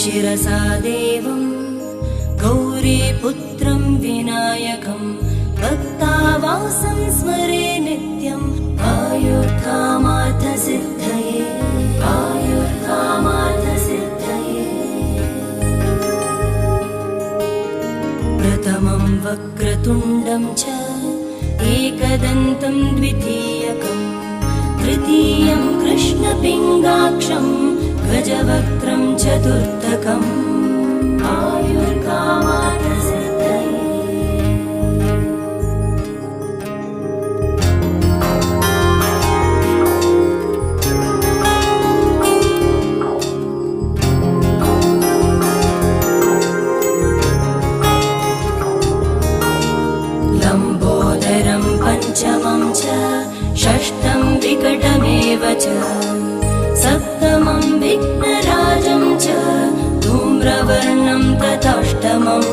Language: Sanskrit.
शिरसा देवं गौरीपुत्रं विनायकं भक्तावासं स्मरे नित्यम् आयुर्कामार्थसिद्धये आयुर्कामार्थसिद्धये। प्रथमं वक्रतुण्डं च एकदन्तं द्वितीयकं तृतीयं कृष्णपिङ्गाक्षं गजवक्त्रं चतुर्थकम् आयुर्कामार्थसिद्धये। लम्बोदरं पञ्चमं च षष्ठं विकटमेव च सप्तमं विघ्नराजं च धूम्रवर्णं तथाष्टमम्